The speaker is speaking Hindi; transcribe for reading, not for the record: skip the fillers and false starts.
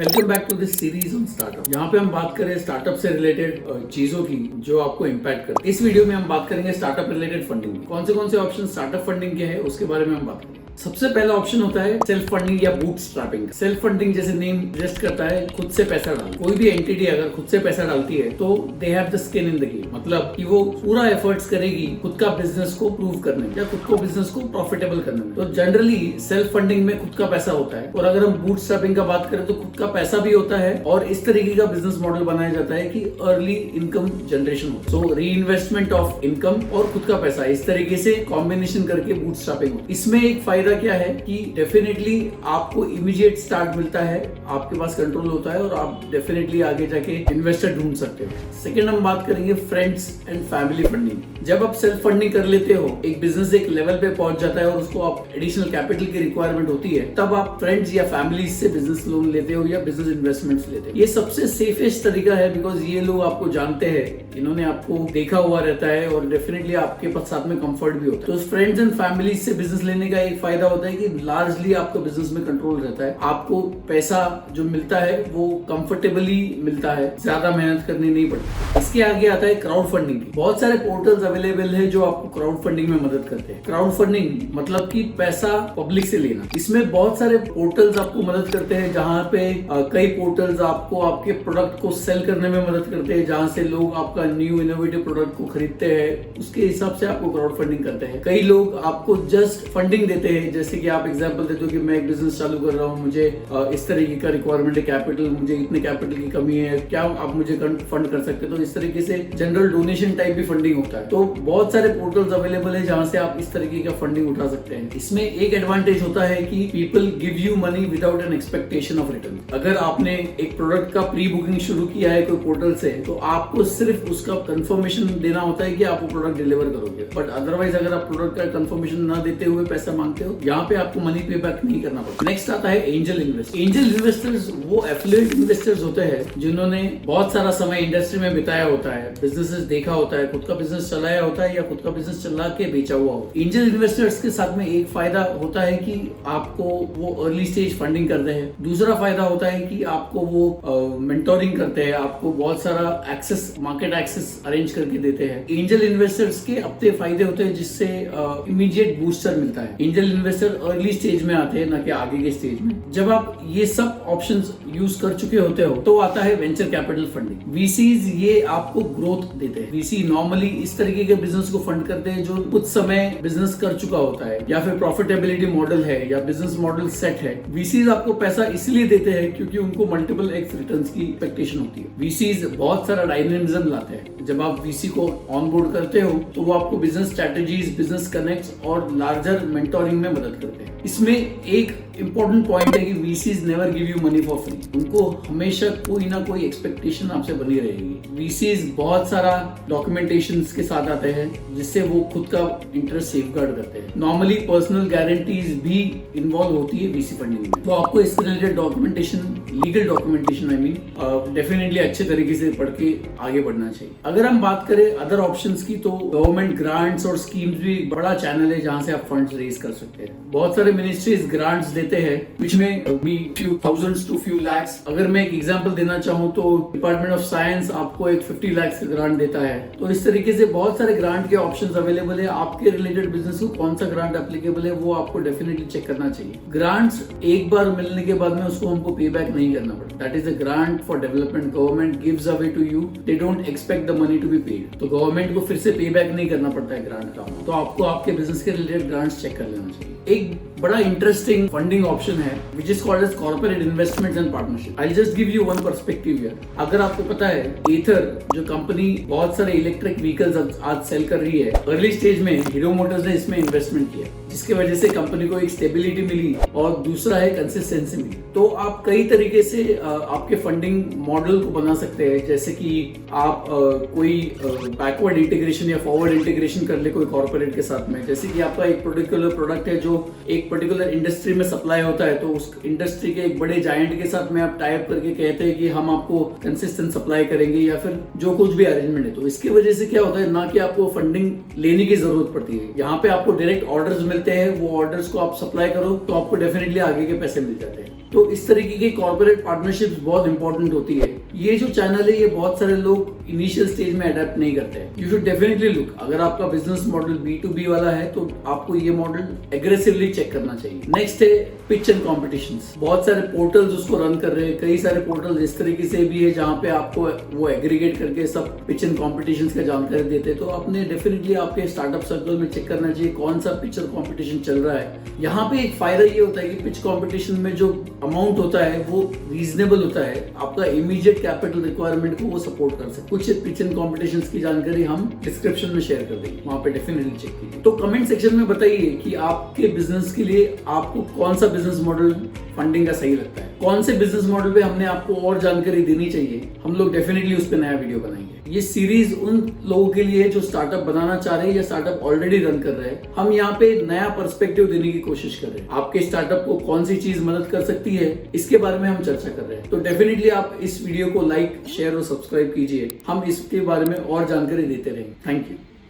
Welcome back to this series on startup. यहाँ पे हम बात करें स्टार्टअप से रिलेटेड चीजों की जो आपको इम्पैक्ट करते हैं। इस वीडियो में हम बात करेंगे स्टार्टअप रिलेटेड फंडिंग की। कौन से ऑप्शन स्टार्टअप फंडिंग के हैं उसके बारे में हम बात करेंगे। सबसे पहला ऑप्शन होता है सेल्फ फंडिंग या बूटस्ट्रैपिंग। सेल्फ फंडिंग जैसे नेम सजेस्ट करता है, खुद से पैसा डाल। कोई भी एंटिटी अगर खुद से पैसा डालती है तो they have the skin in the game, मतलब कि वो पूरा एफर्ट्स करेगी खुद का बिजनेस को प्रूव करने में या खुद को बिजनेस को प्रॉफिटेबल करने में। तो जनरली सेल्फ फंडिंग में खुद का पैसा होता है, और अगर हम बूटस्ट्रैपिंग का बात करें तो खुद का पैसा भी होता है और इस तरीके का बिजनेस मॉडल बनाया जाता है कि अर्ली इनकम जनरेशन हो। सो री इन्वेस्टमेंट ऑफ इनकम और खुद का पैसा, इस तरीके से कॉम्बिनेशन करके बूटस्ट्रैपिंग हो। इसमें एक फायदा क्या है कि डेफिनेटली आपको इमीडिएट स्टार्ट मिलता है, आपके पास कंट्रोल होता है और आप डेफिनेटली आगे जाके इन्वेस्टर ढूंढ सकते हो। सेकंड हम बात करेंगे फ्रेंड्स एंड फैमिली फंडिंग। जब आप सेल्फ फंडिंग कर लेते हो, एक बिजनेस एक लेवल पे पहुंच जाता है और उसको आप एडिशनल कैपिटल की रिक्वायरमेंट होती है, तब आप फ्रेंड्स या फैमिली से बिजनेस लोन लेते हो या बिजनेस इन्वेस्टमेंट्स लेते हो। ये सबसे सेफेस्ट तरीका है बिकॉज ये लोग आपको जानते हैं, इन्होंने आपको देखा हुआ रहता है और डेफिनेटली आपके साथ में कंफर्ट भी होता है। तो फ्रेंड्स एंड फैमिली से बिजनेस लेने का एक फायदा होता है कि लार्जली आपका बिजनेस में कंट्रोल रहता है। आपको पैसा जो मिलता है वो कंफर्टेबली मिलता है, ज्यादा मेहनत करनी नहीं पड़ती। इसके आगे आता है क्राउड फंडिंग। बहुत सारे पोर्टल्स अवेलेबल है जो आपको क्राउड फंडिंग में मदद करते हैं। क्राउड फंडिंग मतलब कि पैसा पब्लिक से लेना। इसमें बहुत सारे पोर्टल्स आपको मदद करते हैं, जहां पे कई पोर्टल्स आपको आपके प्रोडक्ट को सेल करने में मदद करते हैं, जहां से लोग आपका न्यू इनोवेटिव प्रोडक्ट को खरीदते हैं, उसके हिसाब से आपको क्राउड फंडिंग करते हैं। कई लोग आपको जस्ट फंडिंग देते हैं, जैसे कि आप एग्जांपल देते हो कि मैं एक बिजनेस चालू कर रहा हूँ, मुझे इस तरीके का रिक्वायरमेंट है कैपिटल, मुझे इतने कैपिटल की कमी है, क्या आप मुझे फंड कर सकते हो। तो इस तरीके से जनरल डोनेशन टाइप भी फंडिंग होता है। तो बहुत सारे पोर्टल्स अवेलेबल है जहां से आप इस तरीके का फंडिंग उठा सकते हैं। इसमें एक एडवांटेज होता है कि people give you money without an expectation of return. अगर आपने एक प्रोडक्ट का प्री बुकिंग शुरू किया है कोई पोर्टल से, तो आपको सिर्फ उसका कंफर्मेशन देना होता है कि आप वो प्रोडक्ट डिलीवर करोगे। बट अदरवाइज अगर आप प्रोडक्ट का कंफर्मेशन ना देते हुए पैसा मांगते हो, यहाँ पे आपको मनी पे बैक नहीं करना पड़ता। नेक्स्ट आता है एंजल इन्वेस्टर। एंजल इन्वेस्टर्स वो एफिलिएट इन्वेस्टर्स होते हैं जिन्होंने बहुत सारा समय इंडस्ट्री में बिताया होता है, बिजनेसेस देखा होता है, खुद का बिजनेस चलाया होता है या खुद का बिजनेस चला के बेचा हुआ हो। एंजल इन्वेस्टर्स के साथ में एक फायदा होता है कि आपको वो अर्ली स्टेज फंडिंग करते हैं। दूसरा फायदा होता है कि आपको वो मेंटोरिंग करते हैं, आपको बहुत सारा एक्सेस, मार्केट एक्सेस अरेंज करके देते हैं। एंजल इन्वेस्टर्स के अपने फायदे होते हैं जिससे इमीडिएट बूस्टर मिलता है। एंजल इन्वेस्टर अर्ली स्टेज में आते हैं, ना कि आगे के स्टेज में। जब आप ये सब ऑप्शंस यूज कर चुके होते हो तो आता है वेंचर कैपिटल फंडिंग। वीसीज ये आपको ग्रोथ देते हैं। वीसी नॉर्मली इस तरीके के बिजनेस को फंड करते हैं जो कुछ समय बिजनेस कर चुका होता है या फिर प्रॉफिटेबिलिटी मॉडल है या बिजनेस मॉडल सेट है। वीसीज आपको पैसा इसलिए देते हैं क्योंकि उनको मल्टीपल एक्स रिटर्न्स की एक्सपेक्टेशन होती है। वीसीज बहुत सारा डायनेमिज्म लाते हैं। जब आप वीसी को ऑनबोर्ड करते हो तो वो आपको बिजनेस स्ट्रेटेजीज, बिजनेस कनेक्ट्स और लार्जर मेंटोरिंग में मदद करते हैं। इसमें एक इंपॉर्टेंट पॉइंट है कि VCs never give you money for free. उनको हमेशा कोई ना कोई एक्सपेक्टेशन आपसे बनी रहेगी। वीसीज बहुत सारा डॉक्यूमेंटेशन के साथ आते हैं जिससे वो खुद का इंटरेस्ट सेफगार्ड करते हैं। नॉर्मली पर्सनल गारंटीज भी इन्वॉल्व होती है वीसी फंडिंग में, तो आपको इसके related documentation, legal documentation I mean definitely अच्छे तरीके से पढ़ के आगे बढ़ना चाहिए। अगर हम बात करें अदर ऑप्शंस की, तो गवर्नमेंट ग्रांट्स और स्कीम्स भी बड़ा चैनल है जहां से आप फंड्स रेज कर सकते हैं। बहुत सारे मिनिस्ट्रीज ग्रांट्स देते हैं which में भी few thousands to few lakhs। अगर मैं एक एग्जांपल देना चाहूँ तो डिपार्टमेंट ऑफ साइंस आपको एक 50 लाख का ग्रांट देता है। तो इस तरीके से बहुत सारे ग्रांट के ऑप्शंस अवेलेबल है। आपके रिलेटेड बिजनेस को कौन सा ग्रांट एप्लीकेबल है वो आपको डेफिनेटली चेक करना चाहिए। ग्रांट्स एक बार मिलने के बाद में उसको हमको पे बैक नहीं करना पड़ता। That is a grant for development. Government gives away to you, they don't expect the money to be paid. तो गवर्नमेंट को फिर से पे बैक नहीं करना पड़ता है ग्रांट का। तो आपको आपके बिजनेस के रिलेटेड ग्रांट्स चेक कर लेना चाहिए। एक बड़ा इंटरेस्टिंग फंडिंग ऑप्शन है which is called as corporate investments and partnership. I'll just give you one perspective here. अगर आपको पता है एथर जो कंपनी बहुत सारे इलेक्ट्रिक व्हीकल्स आज सेल कर रही है, अर्ली स्टेज में हीरो मोटर्स ने इसमें इन्वेस्टमेंट किया, जिसकी वजह से कंपनी को एक स्टेबिलिटी मिली और दूसरा है कंसिस्टेंसी मिली। तो आप कई तरीके से आपके फंडिंग मॉडल को बना सकते हैं, जैसे कि आप कोई बैकवर्ड इंटीग्रेशन या फॉरवर्ड इंटीग्रेशन कर ले कोई कॉर्पोरेट के साथ में। जैसे कि आपका एक पर्टिकुलर प्रोडक्ट है जो एक पर्टिकुलर इंडस्ट्री में सप्लाई होता है, तो उस इंडस्ट्री के एक बड़े जायंट के साथ में आप टाई अप करके कहते हैं कि हम आपको कंसिस्टेंट सप्लाई करेंगे या फिर जो कुछ भी अरेंजमेंट है। तो इसकी वजह से क्या होता है, ना कि आपको फंडिंग लेने की जरूरत पड़ती है, यहाँ पे आपको डायरेक्ट ऑर्डर्स मिलते हैं। वो ऑर्डर्स को आप सप्लाई करो तो आपको डेफिनेटली आगे के पैसे मिल जाते हैं। तो इस तरीके की कॉर्पोरेट पार्टनरशिप्स बहुत इंपॉर्टेंट होती है। ये जो चैनल है ये बहुत सारे लोग इनिशियल स्टेज में अडेप्ट नहीं करते हैं। यू शुड डेफिनेटली लुक, अगर आपका बिजनेस मॉडल B2B वाला है तो आपको ये मॉडल एग्रेसिवली चेक करना चाहिए। नेक्स्ट है पिच एंड कॉम्पिटिशंस। बहुत सारे पोर्टल्स उसको रन कर रहे हैं, कई सारे पोर्टल्स इस तरीके से भी है जहाँ पे आपको वो एग्रीगेट करके सब पिच एंड कॉम्पिटिशंस का जानकारी देते हैं। तो आपने डेफिनेटली आपके स्टार्टअप सर्कल में चेक करना चाहिए कौन सा पिच और कॉम्पिटिशन चल रहा है। यहाँ पे एक फायदा ये होता है कि पिच कॉम्पिटिशन में जो अमाउंट होता है वो रीजनेबल होता है, आपका इमीडिएट कैपिटल रिक्वायरमेंट को वो सपोर्ट कर सकते। कुछ पिच एंड कॉम्पिटिशंस की जानकारी हम डिस्क्रिप्शन में शेयर कर देंगे, वहां पे डेफिनेटली चेक कीजिए। तो कमेंट सेक्शन में बताइए कि आपके बिजनेस के लिए आपको कौन सा बिजनेस मॉडल फंडिंग का सही लगता है, कौन से बिजनेस मॉडल पे हमने आपको और जानकारी देनी चाहिए। हम लोग डेफिनेटली उस पर नया वीडियो बनाएंगे। ये सीरीज उन लोगों के लिए है जो स्टार्टअप बनाना चाह रहे हैं या स्टार्टअप ऑलरेडी रन कर रहे हैं। हम यहाँ पे नया पर्सपेक्टिव देने की कोशिश कर रहे हैं। आपके स्टार्टअप को कौन सी चीज मदद कर सकती है इसके बारे में हम चर्चा कर रहे हैं। तो डेफिनेटली आप इस वीडियो को लाइक, शेयर और सब्सक्राइब कीजिए। हम इसके बारे में और जानकारी देते रहेंगे। Thank you.